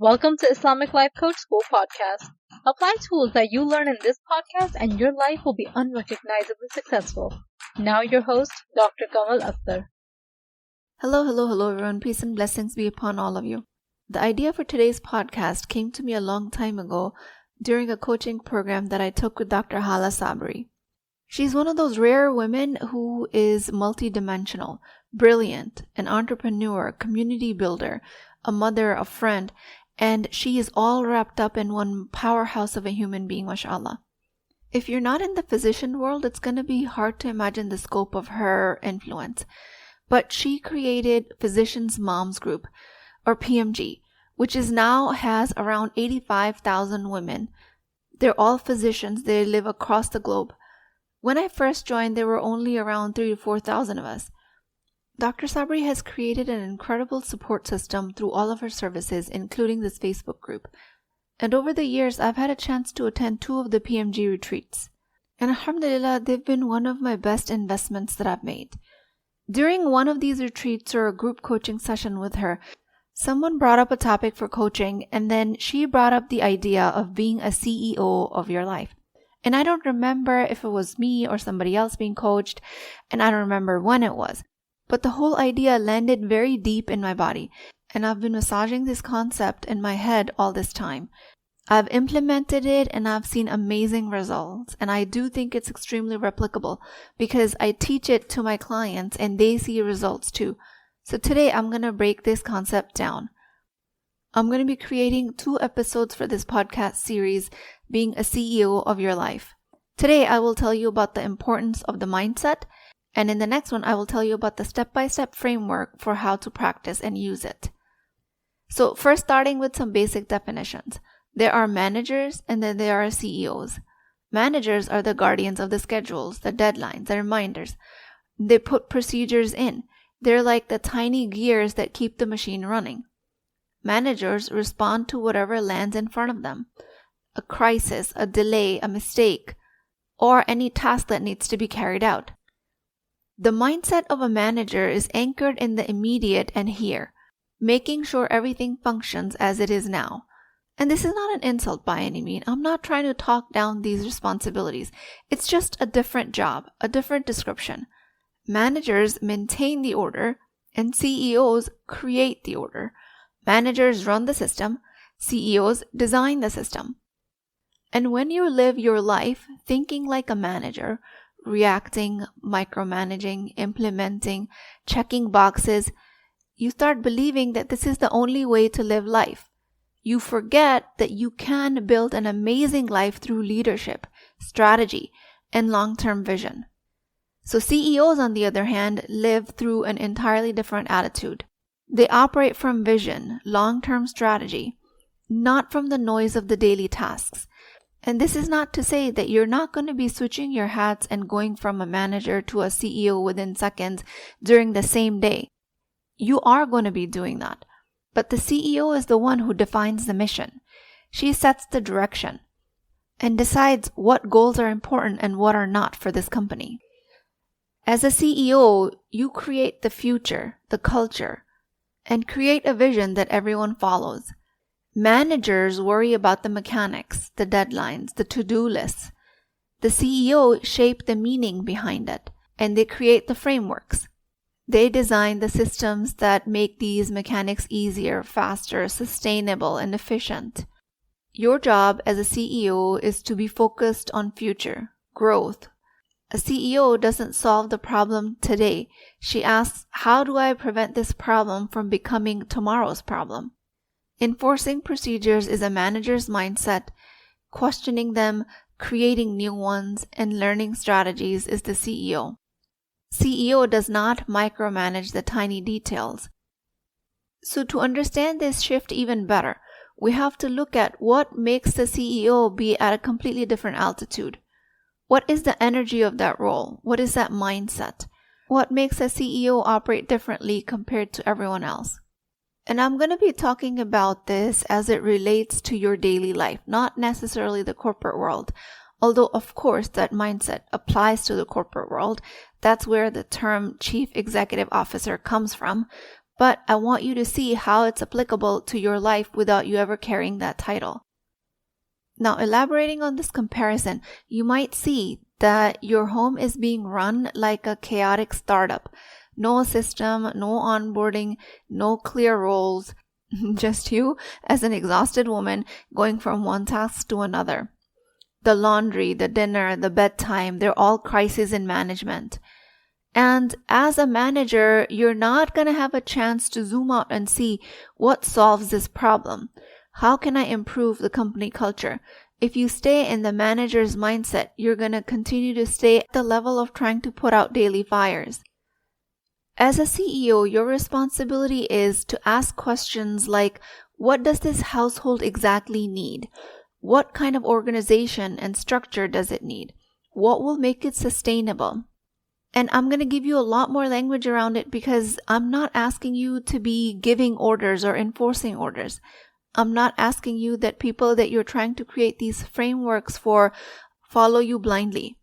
Welcome to Islamic Life Coach School Podcast. Apply tools that you learn in this podcast and your life will be unrecognizably successful. Now your host, Dr. Kamal Akhtar. Hello everyone. Peace and blessings be upon all of you. The idea for today's podcast came to me a long time ago during a coaching program that I took with Dr. Hala Sabri. She's one of those rare women who is multidimensional, brilliant, an entrepreneur, community builder, a mother, a friend, and she is all wrapped up in one powerhouse of a human being, mashallah. If you're not in the physician world, it's going to be hard to imagine the scope of her influence. But she created Physicians Moms Group, or PMG, which now has around 85,000 women. They're all physicians. They live across the globe. When I first joined, there were only around 3,000 to 4,000 of us. Dr. Sabri has created an incredible support system through all of her services, including this Facebook group. And over the years, I've had a chance to attend 2 of the PMG retreats. And alhamdulillah, they've been one of my best investments that I've made. During one of these retreats or a group coaching session with her, someone brought up a topic for coaching, and then she brought up the idea of being a CEO of your life. And I don't remember if it was me or somebody else being coached, and I don't remember when it was. But the whole idea landed very deep in my body, and I've been massaging this concept in my head all this time. I've implemented it and I've seen amazing results, and I do think it's extremely replicable because I teach it to my clients and they see results too. So today I'm going to break this concept down. I'm going to be creating 2 episodes for this podcast series, being a CEO of your life. Today I will tell you about the importance of the mindset, and in the next one, I will tell you about the step-by-step framework for how to practice and use it. So first, starting with some basic definitions. There are managers and then there are CEOs. Managers are the guardians of the schedules, the deadlines, the reminders. They put procedures in. They're like the tiny gears that keep the machine running. Managers respond to whatever lands in front of them. A crisis, a delay, a mistake, or any task that needs to be carried out. The mindset of a manager is anchored in the immediate and here, making sure everything functions as it is now. And this is not an insult by any means. I'm not trying to talk down these responsibilities. It's just a different job, a different description. Managers maintain the order, and CEOs create the order. Managers run the system, CEOs design the system. And when you live your life thinking like a manager, reacting, micromanaging, implementing, checking boxes, you start believing that this is the only way to live life. You forget that you can build an amazing life through leadership, strategy, and long-term vision. So CEOs, on the other hand, live through an entirely different attitude. They operate from vision, long-term strategy, not from the noise of the daily tasks. And this is not to say that you're not going to be switching your hats and going from a manager to a CEO within seconds during the same day. You are going to be doing that. But the CEO is the one who defines the mission. She sets the direction and decides what goals are important and what are not for this company. As a CEO, you create the future, the culture, and create a vision that everyone follows. Managers worry about the mechanics, the deadlines, the to-do lists. The CEO shape the meaning behind it, and they create the frameworks. They design the systems that make these mechanics easier, faster, sustainable, and efficient. Your job as a CEO is to be focused on future, growth. A CEO doesn't solve the problem today. She asks, how do I prevent this problem from becoming tomorrow's problem? Enforcing procedures is a manager's mindset. Questioning them, creating new ones, and learning strategies is the CEO. CEO does not micromanage the tiny details. So to understand this shift even better, we have to look at what makes the CEO be at a completely different altitude. What is the energy of that role? What is that mindset? What makes a CEO operate differently compared to everyone else? And I'm going to be talking about this as it relates to your daily life, not necessarily the corporate world. Although, of course, that mindset applies to the corporate world. That's where the term Chief Executive Officer comes from. but I want you to see how it's applicable to your life without you ever carrying that title. Now, elaborating on this comparison, you might see that your home is being run like a chaotic startup. No system, no onboarding, no clear roles, just you as an exhausted woman going from one task to another. The laundry, the dinner, the bedtime, they're all crises in management. And as a manager, you're not going to have a chance to zoom out and see what solves this problem. How can I improve the company culture? If you stay in the manager's mindset, you're going to continue to stay at the level of trying to put out daily fires. As a CEO, your responsibility is to ask questions like, what does this household exactly need? What kind of organization and structure does it need? What will make it sustainable? And I'm going to give you a lot more language around it because I'm not asking you to be giving orders or enforcing orders. I'm not asking you that people that you're trying to create these frameworks for follow you blindly.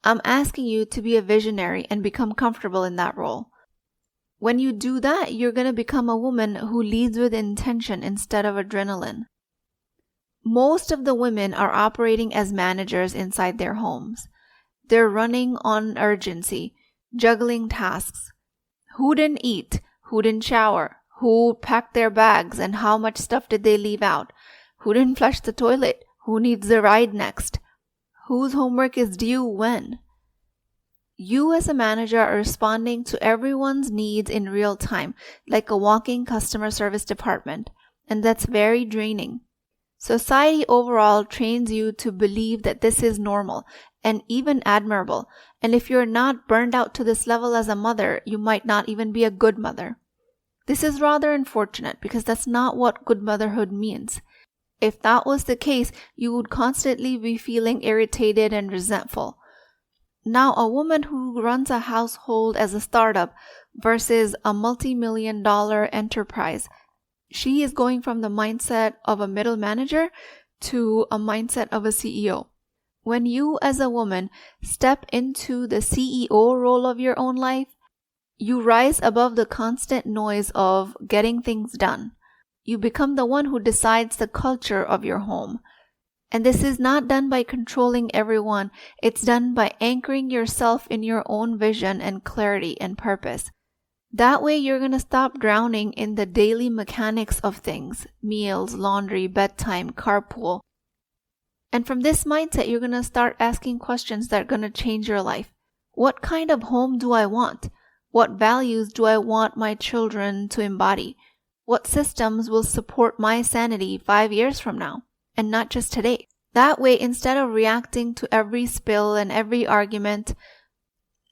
I'm asking you to be a visionary and become comfortable in that role. When you do that, you're going to become a woman who leads with intention instead of adrenaline. Most of the women are operating as managers inside their homes. They're running on urgency, juggling tasks. Who didn't eat? Who didn't shower? Who packed their bags and how much stuff did they leave out? Who didn't flush the toilet? Who needs the ride next? Whose homework is due when? You as a manager are responding to everyone's needs in real time, like a walking customer service department, and that's very draining. Society overall trains you to believe that this is normal and even admirable, and if you're not burned out to this level as a mother, you might not even be a good mother. This is rather unfortunate because that's not what good motherhood means. If that was the case, you would constantly be feeling irritated and resentful. Now, a woman who runs a household as a startup versus a multi-million-dollar enterprise, she is going from the mindset of a middle manager to a mindset of a CEO. When you as a woman step into the CEO role of your own life, you rise above the constant noise of getting things done. You become the one who decides the culture of your home. And this is not done by controlling everyone. It's done by anchoring yourself in your own vision and clarity and purpose. That way you're going to stop drowning in the daily mechanics of things, meals, laundry, bedtime, carpool. And from this mindset, you're going to start asking questions that are going to change your life. What kind of home do I want? What values do I want my children to embody? What systems will support my sanity 5 years from now? And not just today. That way, instead of reacting to every spill and every argument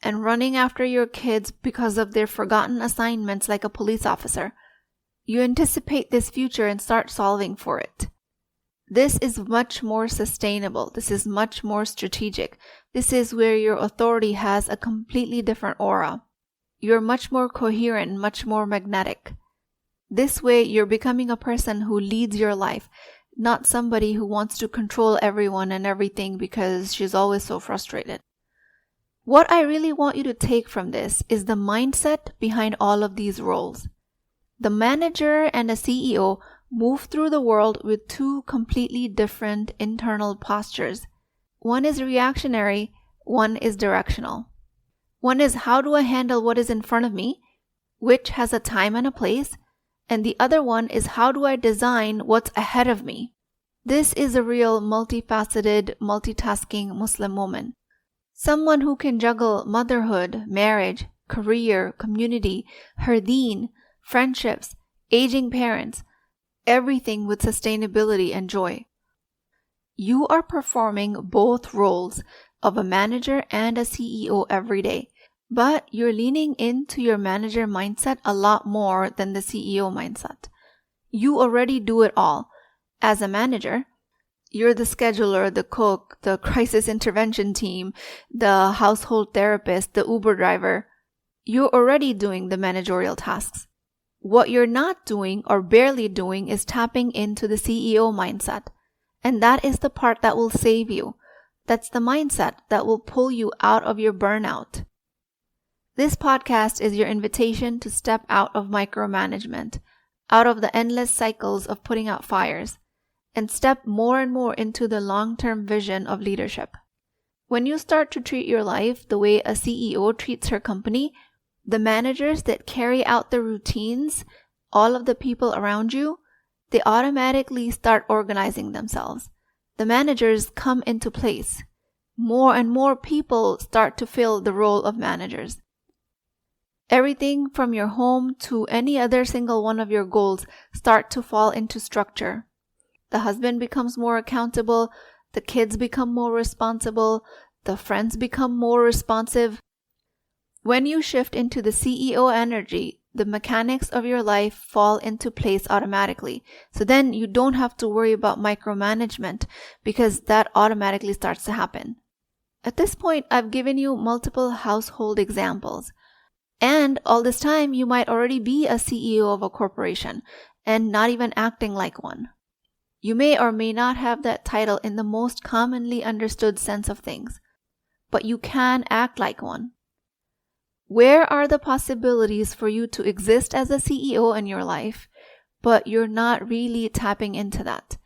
and running after your kids because of their forgotten assignments like a police officer, you anticipate this future and start solving for it. This is much more sustainable. This is much more strategic. This is where your authority has a completely different aura. You're much more coherent, much more magnetic. This way, you're becoming a person who leads your life, not somebody who wants to control everyone and everything because she's always so frustrated. What I really want you to take from this is the mindset behind all of these roles. The manager and the CEO move through the world with two completely different internal postures. One is reactionary, one is directional. One is how do I handle what is in front of me, which has a time and a place, and the other one is how do I design what's ahead of me. This is a real multifaceted, multitasking Muslim woman. Someone who can juggle motherhood, marriage, career, community, her deen, friendships, aging parents, everything with sustainability and joy. You are performing both roles of a manager and a CEO every day, but you're leaning into your manager mindset a lot more than the CEO mindset. You already do it all. As a manager, you're the scheduler, the cook, the crisis intervention team, the household therapist, the Uber driver. You're already doing the managerial tasks. What you're not doing or barely doing is tapping into the CEO mindset. And that is the part that will save you. That's the mindset that will pull you out of your burnout. This podcast is your invitation to step out of micromanagement, out of the endless cycles of putting out fires, and step more and more into the long-term vision of leadership. When you start to treat your life the way a CEO treats her company, the managers that carry out the routines, all of the people around you, they automatically start organizing themselves. The managers come into place. More and more people start to fill the role of managers. Everything from your home to any other single one of your goals start to fall into structure. The husband becomes more accountable, the kids become more responsible, the friends become more responsive. When you shift into the CEO energy, the mechanics of your life fall into place automatically. So then you don't have to worry about micromanagement because that automatically starts to happen. At this point, I've given you multiple household examples. And all this time, you might already be a CEO of a corporation and not even acting like one. You may or may not have that title in the most commonly understood sense of things, but you can act like one. Where are the possibilities for you to exist as a CEO in your life, but you're not really tapping into that?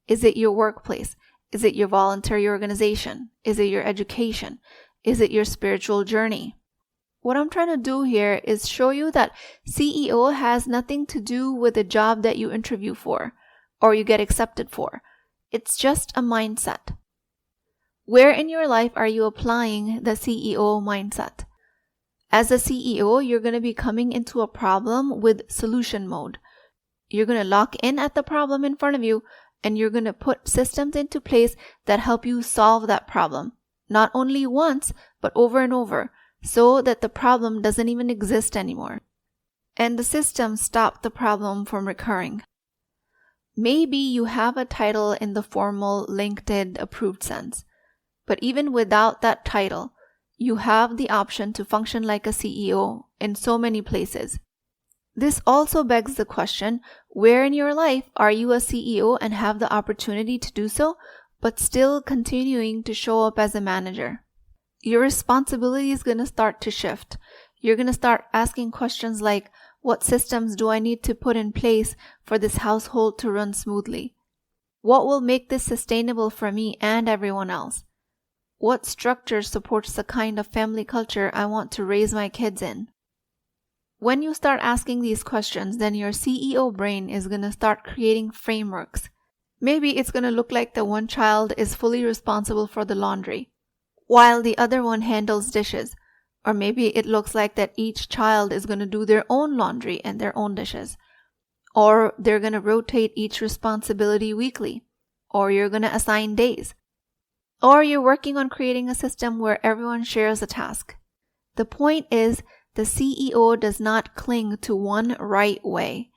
Is it your workplace? Is it your voluntary organization? Is it your education? Is it your spiritual journey? What I'm trying to do here is show you that CEO has nothing to do with the job that you interview for or you get accepted for. It's just a mindset. Where in your life are you applying the CEO mindset? As a CEO, you're going to be coming into a problem with solution mode. You're going to lock in at the problem in front of you and you're going to put systems into place that help you solve that problem. Not only once, but over and over, so that the problem doesn't even exist anymore. And the systems stop the problem from recurring. Maybe you have a title in the formal LinkedIn approved sense, but even without that title, you have the option to function like a CEO in so many places. This also begs the question, where in your life are you a CEO and have the opportunity to do so, but still continuing to show up as a manager? Your responsibility is going to start to shift. You're going to start asking questions like, what systems do I need to put in place for this household to run smoothly? What will make this sustainable for me and everyone else? What structure supports the kind of family culture I want to raise my kids in? When you start asking these questions, then your CEO brain is going to start creating frameworks. Maybe it's going to look like the one child is fully responsible for the laundry, while the other one handles dishes. Or maybe it looks like that each child is going to do their own laundry and their own dishes. Or they're going to rotate each responsibility weekly. Or you're going to assign days. Or you're working on creating a system where everyone shares a task. The point is, the CEO does not cling to one right way.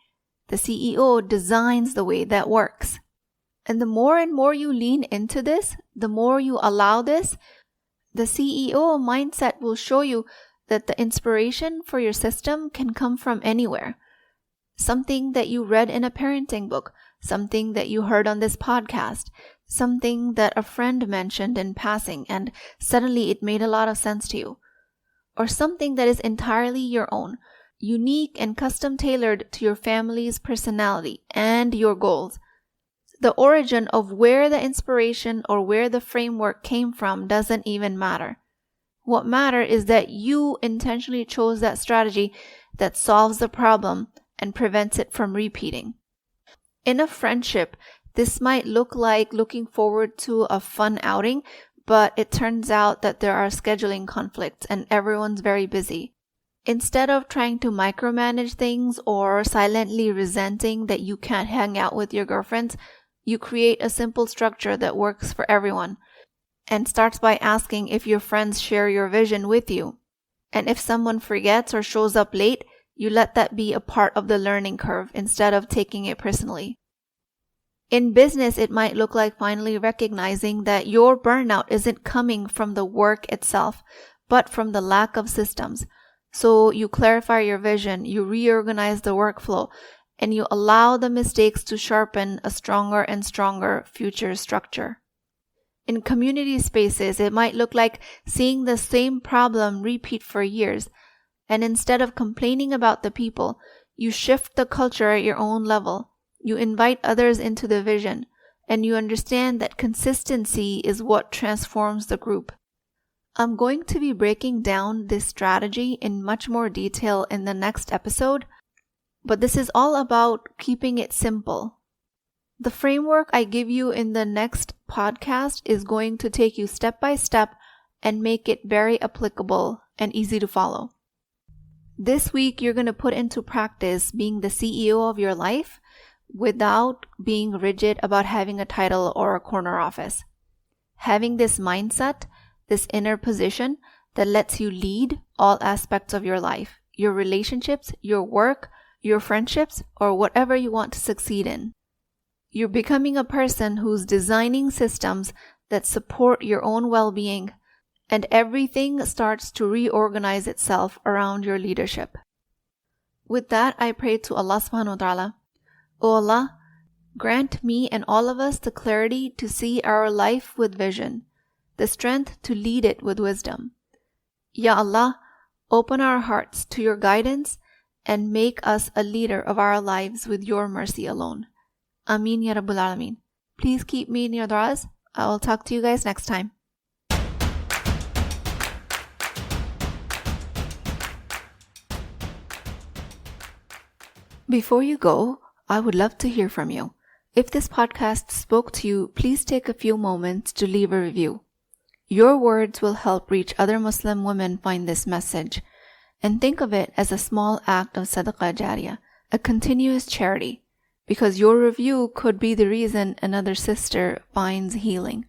The CEO designs the way that works. And the more and more you lean into this, the more you allow this, the CEO mindset will show you that the inspiration for your system can come from anywhere. Something that you read in a parenting book, something that you heard on this podcast, something that a friend mentioned in passing and suddenly it made a lot of sense to you. Or something that is entirely your own, unique and custom tailored to your family's personality and your goals. The origin of where the inspiration or where the framework came from doesn't even matter. What matters is that you intentionally chose that strategy that solves the problem and prevents it from repeating. In a friendship, this might look like looking forward to a fun outing, but it turns out that there are scheduling conflicts and everyone's very busy. Instead of trying to micromanage things or silently resenting that you can't hang out with your girlfriends, you create a simple structure that works for everyone and starts by asking if your friends share your vision with you. And if someone forgets or shows up late, you let that be a part of the learning curve instead of taking it personally. In business, it might look like finally recognizing that your burnout isn't coming from the work itself, but from the lack of systems. So you clarify your vision, you reorganize the workflow, and you allow the mistakes to sharpen a stronger and stronger future structure. In community spaces, it might look like seeing the same problem repeat for years, And instead of complaining about the people, you shift the culture at your own level. You invite others into the vision, and you understand that consistency is what transforms the group. I'm going to be breaking down this strategy in much more detail in the next episode, but this is all about keeping it simple. The framework I give you in the next podcast is going to take you step by step and make it very applicable and easy to follow. This week, you're going to put into practice being the CEO of your life without being rigid about having a title or a corner office. Having this mindset, this inner position that lets you lead all aspects of your life, your relationships, your work, your friendships, or whatever you want to succeed in. You're becoming a person who's designing systems that support your own well-being, and everything starts to reorganize itself around your leadership. With that, I pray to Allah subhanahu wa ta'ala. O Allah, grant me and all of us the clarity to see our life with vision, the strength to lead it with wisdom. Ya Allah, open our hearts to your guidance and make us a leader of our lives with your mercy alone. Ameen Ya Rabbul Alameen. Please keep me in your du'as. I will talk to you guys next time. Before you go, I would love to hear from you. If this podcast spoke to you, please take a few moments to leave a review. Your words will help reach other Muslim women find this message. And think of it as a small act of sadaqah jariyah, a continuous charity, because your review could be the reason another sister finds healing.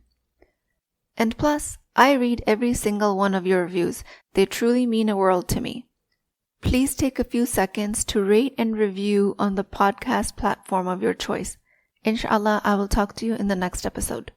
And plus, I read every single one of your reviews. They truly mean a world to me. Please take a few seconds to rate and review on the podcast platform of your choice. Inshallah, I will talk to you in the next episode.